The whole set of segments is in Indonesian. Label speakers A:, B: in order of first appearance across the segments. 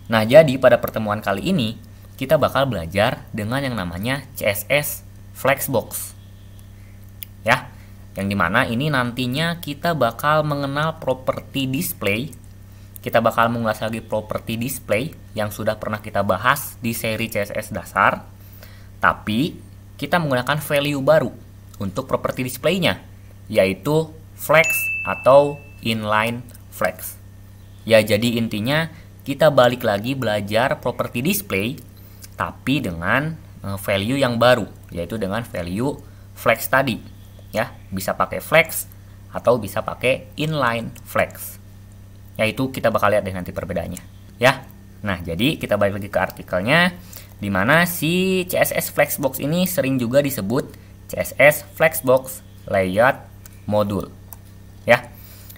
A: Nah, jadi pada pertemuan kali ini kita bakal belajar dengan yang namanya CSS Flexbox. Ya, yang dimana ini nantinya kita bakal mengenal properti display. Kita bakal mengulas lagi properti display yang sudah pernah kita bahas di seri CSS dasar. Tapi kita menggunakan value baru untuk properti displaynya, yaitu flex atau inline flex. Ya, jadi intinya kita balik lagi belajar properti display tapi dengan value yang baru, yaitu dengan value flex tadi. Ya, bisa pakai flex atau bisa pakai inline flex. Yaitu kita bakal lihat deh nanti perbedaannya. Ya. Nah, jadi kita balik lagi ke artikelnya, di mana si CSS Flexbox ini sering juga disebut CSS Flexbox Layout Module. Ya.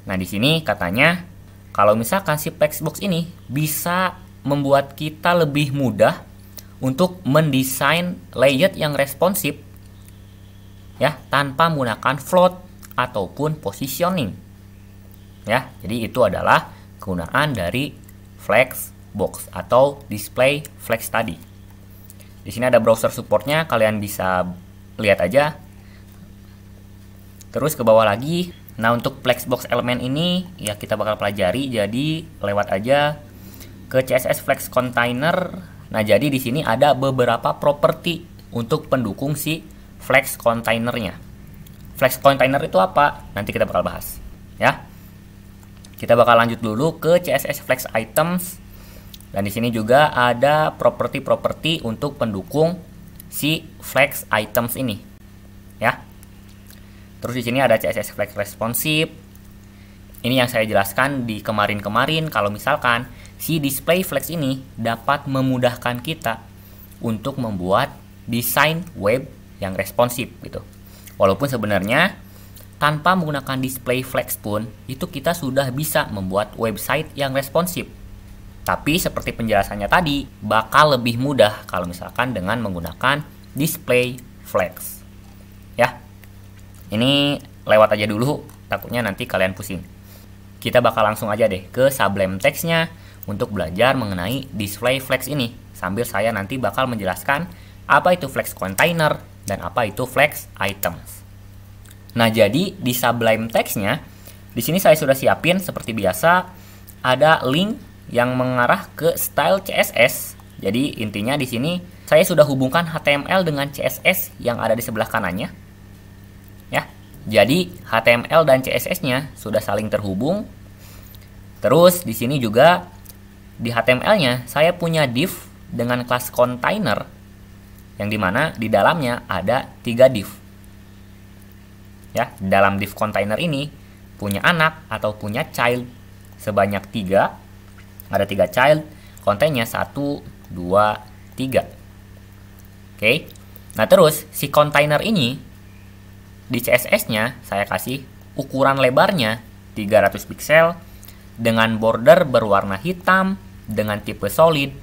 A: Nah, di sini katanya kalau misalkan si Flexbox ini bisa membuat kita lebih mudah untuk mendesain layout yang responsif ya, tanpa menggunakan float ataupun positioning. Ya, jadi itu adalah kegunaan dari Flexbox atau display flex tadi. Di sini ada browser supportnya, kalian bisa lihat aja. Terus ke bawah lagi. Nah, untuk Flexbox elemen ini ya kita bakal pelajari, jadi lewat aja ke CSS Flex Container. Nah, jadi di sini ada beberapa properti untuk pendukung si Flex Containernya. Flex Container itu apa? Nanti kita bakal bahas, ya. Kita bakal lanjut dulu ke CSS Flex Items. Dan di sini juga ada properti-properti untuk pendukung si Flex Items ini, ya. Terus di sini ada CSS Flex Responsive. Ini yang saya jelaskan di kemarin-kemarin, kalau misalkan si display flex ini dapat memudahkan kita untuk membuat desain web yang responsif gitu. Walaupun sebenarnya tanpa menggunakan display flex pun itu kita sudah bisa membuat website yang responsif. Tapi seperti penjelasannya tadi, bakal lebih mudah kalau misalkan dengan menggunakan display flex. Ya. Ini lewat aja dulu, takutnya nanti kalian pusing. Kita bakal langsung aja deh ke Sublime Text-nya untuk belajar mengenai display flex ini. Sambil saya nanti bakal menjelaskan apa itu flex container dan apa itu flex items. Nah, jadi di Sublime Text-nya, di sini saya sudah siapin seperti biasa ada link yang mengarah ke style CSS. Jadi intinya di sini saya sudah hubungkan HTML dengan CSS yang ada di sebelah kanannya. Ya, jadi HTML dan CSS-nya sudah saling terhubung. Terus di sini juga di HTML-nya saya punya div dengan kelas container, yang dimana di dalamnya ada 3 div. Ya, dalam div container ini punya anak atau punya child sebanyak 3. Ada 3 child, kontennya 1, 2, 3. Oke. Nah, terus si container ini di CSS-nya saya kasih ukuran lebarnya 300 pixel dengan border berwarna hitam dengan tipe solid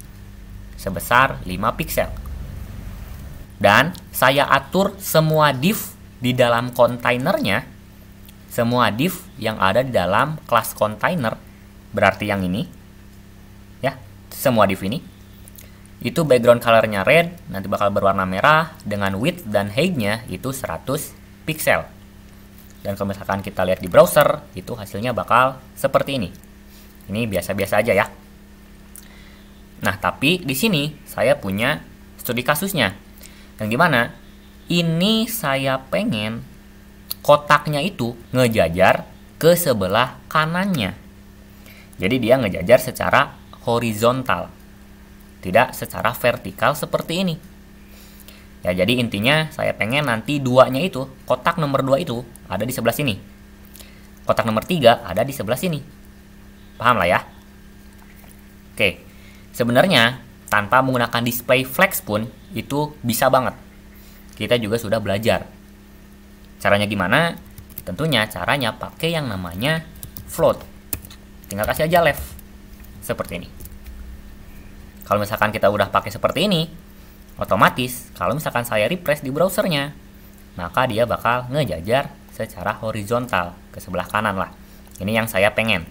A: sebesar 5 pixel. Dan saya atur semua div di dalam kontainernya, semua div yang ada di dalam kelas container, berarti yang ini, ya, semua div ini, itu background color-nya red, nanti bakal berwarna merah, dengan width dan height-nya itu 100 pixel. Dan kalau misalkan kita lihat di browser, itu hasilnya bakal seperti ini. Ini biasa-biasa aja ya. Nah, tapi di sini saya punya studi kasusnya. Yang dimana ini saya pengen kotaknya itu ngejajar ke sebelah kanannya. Jadi dia ngejajar secara horizontal, tidak secara vertikal seperti ini. Ya, jadi intinya saya pengen nanti duanya itu, kotak nomor 2 itu ada di sebelah sini. Kotak nomor 3 ada di sebelah sini. Paham lah ya? Oke. Sebenarnya tanpa menggunakan display flex pun itu bisa banget. Kita juga sudah belajar. Caranya gimana? Tentunya caranya pakai yang namanya float. Tinggal kasih aja left. Seperti ini. Kalau misalkan kita udah pakai seperti ini, otomatis kalau misalkan saya refresh di browsernya, maka dia bakal ngejajar secara horizontal ke sebelah kanan lah. Ini yang saya pengen,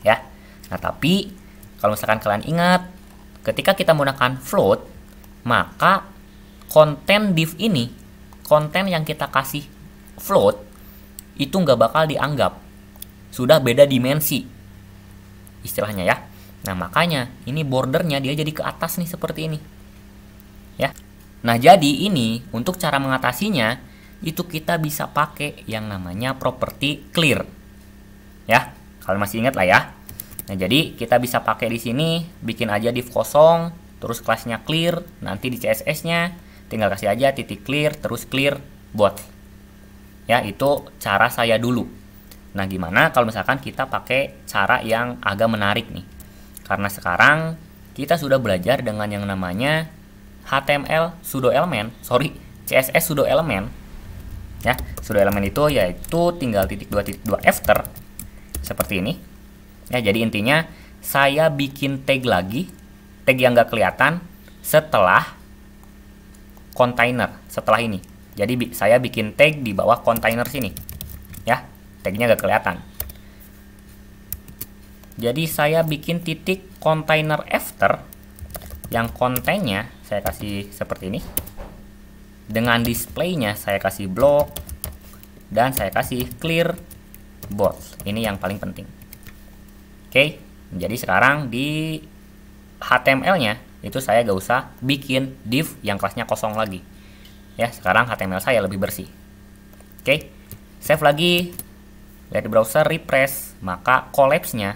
A: ya. Nah, tapi kalau misalkan kalian ingat, ketika kita menggunakan float, maka konten div ini, konten yang kita kasih float, itu nggak bakal dianggap. Sudah beda dimensi, istilahnya ya. Nah, makanya ini bordernya dia jadi ke atas nih seperti ini. Ya. Nah, jadi ini untuk cara mengatasinya itu kita bisa pakai yang namanya properti clear. Ya, kalian masih ingat lah ya. Nah, jadi kita bisa pakai di sini, bikin aja div kosong, terus kelasnya clear, nanti di CSS-nya tinggal kasih aja titik clear, terus clear bot. Ya, itu cara saya dulu. Nah, gimana kalau misalkan kita pakai cara yang agak menarik nih? Karena sekarang kita sudah belajar dengan yang namanya HTML pseudo element, CSS pseudo element. Ya, pseudo element itu yaitu tinggal titik 2 after seperti ini. Ya, jadi intinya saya bikin tag lagi, tag yang nggak kelihatan setelah kontainer, setelah ini. Jadi saya bikin tag di bawah kontainer sini. Ya, tagnya nggak kelihatan. Jadi saya bikin titik container after yang kontennya saya kasih seperti ini. Dengan displaynya saya kasih block dan saya kasih clear bot. Ini yang paling penting. Oke, jadi sekarang di HTML-nya itu saya gak usah bikin div yang kelasnya kosong lagi. Ya, sekarang HTML saya lebih bersih. Oke, save lagi. Lihat di browser, refresh, maka collapse-nya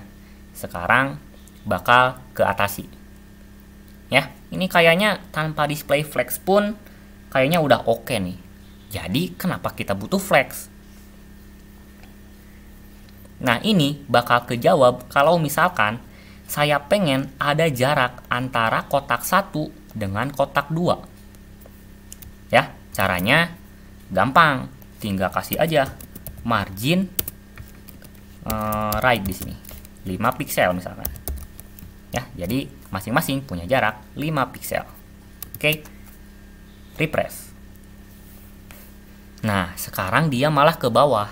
A: sekarang bakal ke atasi. Ya, ini kayaknya tanpa display flex pun kayaknya udah oke nih. Jadi kenapa kita butuh flex? Nah, ini bakal kejawab kalau misalkan saya pengen ada jarak antara kotak 1 dengan kotak 2. Ya, caranya gampang. Tinggal kasih aja margin right di sini. 5 pixel misalkan. Ya, jadi masing-masing punya jarak 5 pixel. Oke. Refresh. Nah, sekarang dia malah ke bawah.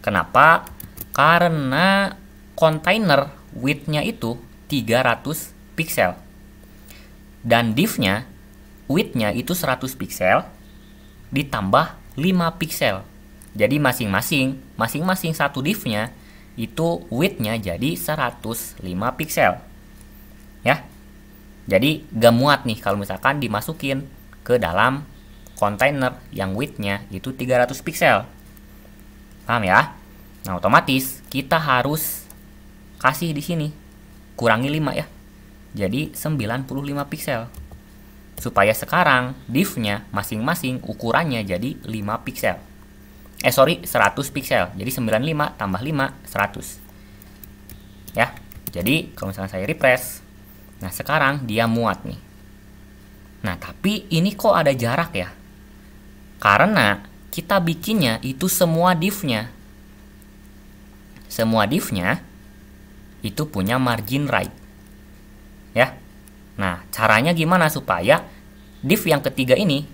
A: Kenapa? Karena container width-nya itu 300 pixel. Dan div-nya width-nya itu 100 pixel ditambah 5 pixel. Jadi masing-masing satu div-nya itu width-nya jadi 105 pixel. Ya. Jadi gak muat nih kalau misalkan dimasukin ke dalam kontainer yang width-nya itu 300 pixel. Paham ya? Nah, otomatis kita harus kasih di sini kurangi 5 ya. Jadi 95 pixel. Supaya sekarang div-nya masing-masing ukurannya jadi 5 pixel. 100 pixel. Jadi 95 tambah 5 100. Ya. Jadi kalau misalnya saya refresh, nah sekarang dia muat nih. Nah, tapi ini kok ada jarak ya? Karena kita bikinnya itu semua div-nya. Semua div-nya itu punya margin right. Ya. Nah, caranya gimana supaya div yang ketiga ini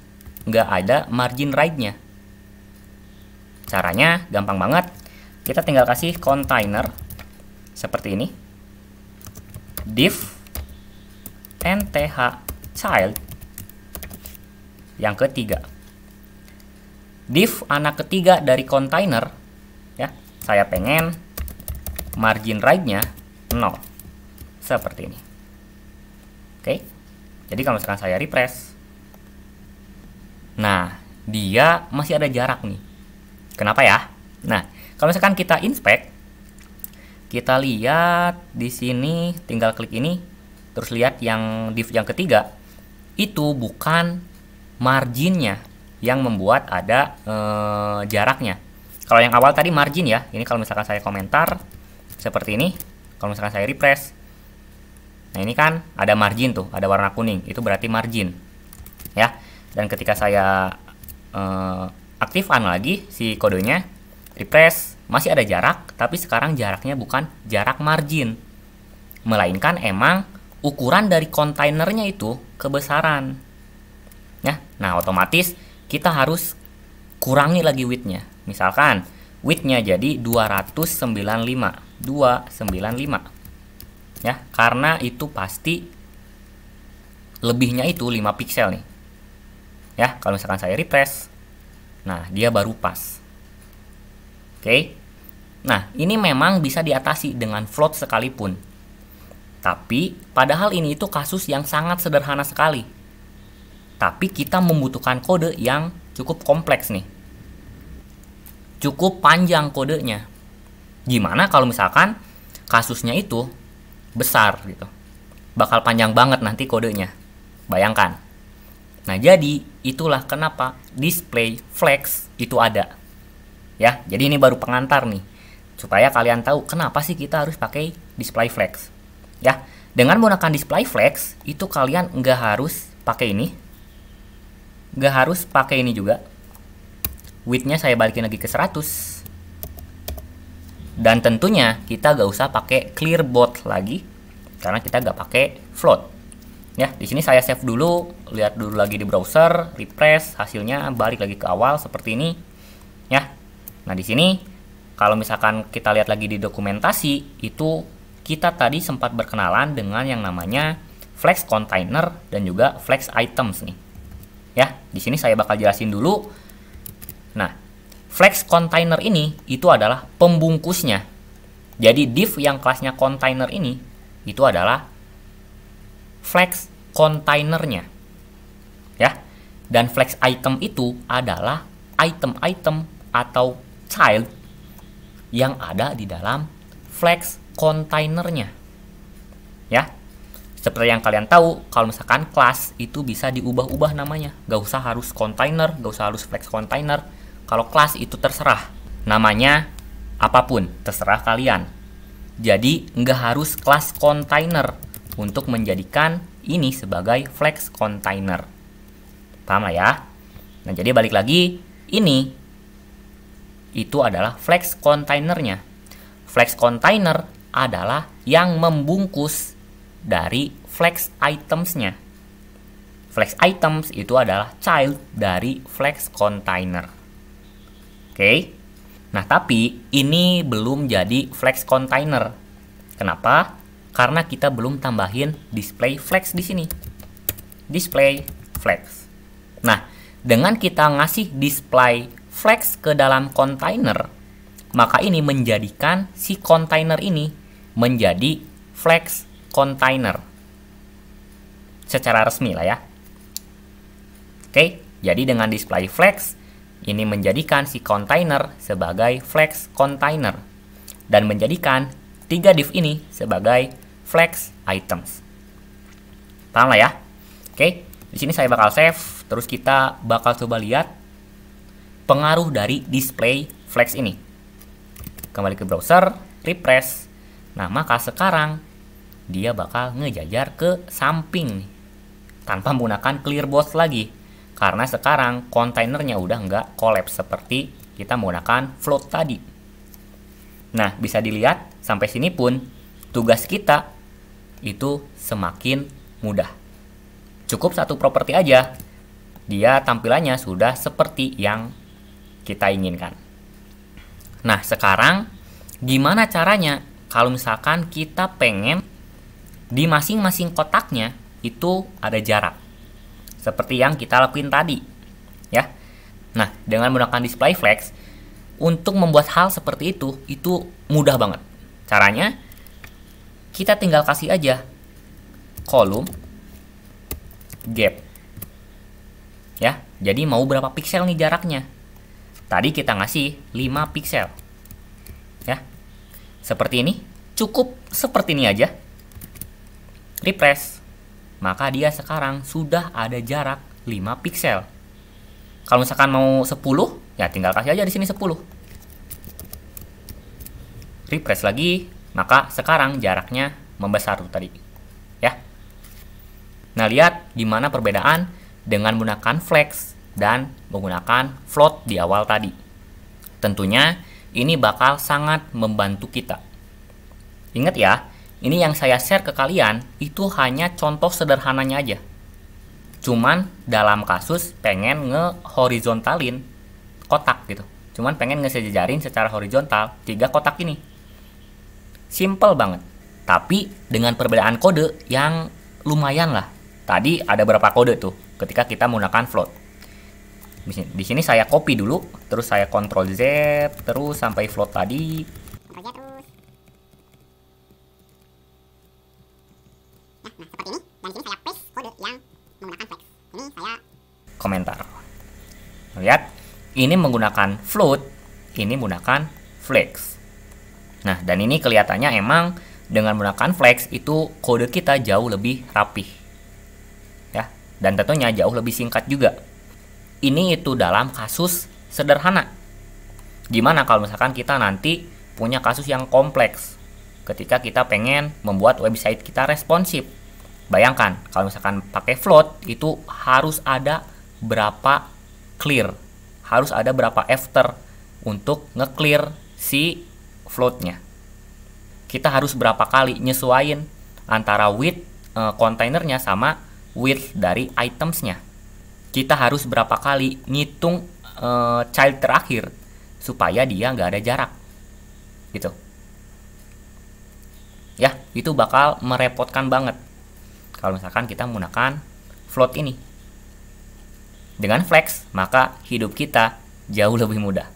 A: nggak ada margin right-nya? Caranya gampang banget. Kita tinggal kasih container seperti ini. Div nth child yang ketiga. Div anak ketiga dari container, ya, saya pengen margin right-nya 0. Seperti ini. Oke. Jadi kalau misalkan saya refresh, nah, dia masih ada jarak nih. Kenapa ya? Nah, kalau misalkan kita inspect, kita lihat di sini, tinggal klik ini, terus lihat yang div yang ketiga, itu bukan marginnya yang membuat ada jaraknya. Kalau yang awal tadi margin ya, ini kalau misalkan saya komentar seperti ini, kalau misalkan saya refresh, nah ini kan ada margin tuh, ada warna kuning, itu berarti margin, ya. Dan ketika saya aktifkan lagi si kodenya, refresh, masih ada jarak, tapi sekarang jaraknya bukan jarak margin, melainkan emang ukuran dari kontainernya itu kebesaran. Ya, nah otomatis kita harus kurangi lagi width-nya. Misalkan width-nya jadi 295. Ya, karena itu pasti lebihnya itu 5 pixel nih. Ya, kalau misalkan saya refresh, nah dia baru pas. Oke. Nah, ini memang bisa diatasi dengan float sekalipun. Tapi, padahal ini itu kasus yang sangat sederhana sekali. Tapi kita membutuhkan kode yang cukup kompleks nih. Cukup panjang kodenya. Gimana kalau misalkan kasusnya itu besar gitu. Bakal panjang banget nanti kodenya. Bayangkan. Nah, jadi itulah kenapa display flex itu ada. Ya, jadi ini baru pengantar nih. Supaya kalian tahu kenapa sih kita harus pakai display flex. Ya, dengan menggunakan display flex itu kalian nggak harus pakai ini. Nggak harus pakai ini juga. Width-nya saya balikin lagi ke 100. Dan tentunya kita nggak usah pakai clear bold lagi karena kita nggak pakai float. Ya, di sini saya save dulu, lihat dulu lagi di browser, refresh, hasilnya balik lagi ke awal seperti ini. Ya. Nah, di sini kalau misalkan kita lihat lagi di dokumentasi, itu kita tadi sempat berkenalan dengan yang namanya flex container dan juga flex items nih. Ya, di sini saya bakal jelasin dulu. Nah, flex container ini itu adalah pembungkusnya. Jadi div yang kelasnya container ini itu adalah flex containernya. Ya. Dan flex item itu adalah item-item atau child yang ada di dalam flex containernya. Ya. Seperti yang kalian tahu, kalau misalkan kelas itu bisa diubah-ubah namanya. Gak usah harus container, gak usah harus flex container. Kalau kelas itu terserah. Namanya apapun, terserah kalian. Jadi nggak harus kelas container untuk menjadikan ini sebagai flex container. Paham lah ya? Nah, jadi balik lagi, ini itu adalah flex containernya. Flex container adalah yang membungkus dari flex itemsnya. Flex items itu adalah child dari flex container. Oke. Nah, tapi ini belum jadi flex container. Kenapa? Karena kita belum tambahin display flex di sini. Display flex. Nah, dengan kita ngasih display flex ke dalam container, maka ini menjadikan si container ini menjadi flex container secara resmi lah ya. Oke, jadi dengan display flex ini menjadikan si container sebagai flex container dan menjadikan 3 div ini sebagai flex items. Paham lah ya? Oke, di sini saya bakal save, terus kita bakal coba lihat pengaruh dari display flex ini. Kembali ke browser, refresh. Nah, maka sekarang dia bakal ngejajar ke samping tanpa menggunakan clear box lagi karena sekarang kontainernya udah nggak collapse seperti kita menggunakan float tadi. Nah, bisa dilihat sampai sini pun tugas kita itu semakin mudah. Cukup satu properti aja, dia tampilannya sudah seperti yang kita inginkan. Nah, sekarang gimana caranya kalau misalkan kita pengen di masing-masing kotaknya itu ada jarak. Seperti yang kita lakuin tadi. Ya. Nah, dengan menggunakan display flex, untuk membuat hal seperti itu mudah banget. Caranya, kita tinggal kasih aja kolom gap. Ya, jadi mau berapa pixel nih jaraknya? Tadi kita ngasih 5 pixel. Ya. Seperti ini, cukup seperti ini aja. Refresh, maka dia sekarang sudah ada jarak 5 pixel. Kalau misalkan mau 10, ya tinggal kasih aja di sini 10. Refresh lagi, maka sekarang jaraknya membesar tuh tadi. Ya. Nah, lihat gimana perbedaan dengan menggunakan flex dan menggunakan float di awal tadi. Tentunya ini bakal sangat membantu kita. Ingat ya, ini yang saya share ke kalian itu hanya contoh sederhananya aja. Cuman dalam kasus pengen nge-horizontalin kotak gitu. Cuman pengen ngesejajarin secara horizontal 3 kotak ini. Simple banget. Tapi dengan perbedaan kode yang lumayan lah. Tadi ada berapa kode tuh ketika kita menggunakan float. Di sini saya copy dulu, terus saya Ctrl Z, terus sampai float tadi.
B: Ctrl Z terus. Nah, seperti ini. Dan di sini saya paste kode yang menggunakan flex. Ini saya
A: komentar. Lihat, ini menggunakan float, ini menggunakan flex. Nah, dan ini kelihatannya emang dengan menggunakan flex itu kode kita jauh lebih rapih. Ya, dan tentunya jauh lebih singkat juga. Ini itu dalam kasus sederhana. Gimana kalau misalkan kita nanti punya kasus yang kompleks ketika kita pengen membuat website kita responsif? Bayangkan kalau misalkan pakai float itu harus ada berapa clear, harus ada berapa after untuk nge-clear si floatnya. Kita harus berapa kali nyesuaiin antara width kontainernya sama width dari itemsnya. Kita harus berapa kali ngitung child terakhir supaya dia nggak ada jarak, gitu. Ya, itu bakal merepotkan banget kalau misalkan kita menggunakan float ini. Dengan flex, maka hidup kita jauh lebih mudah.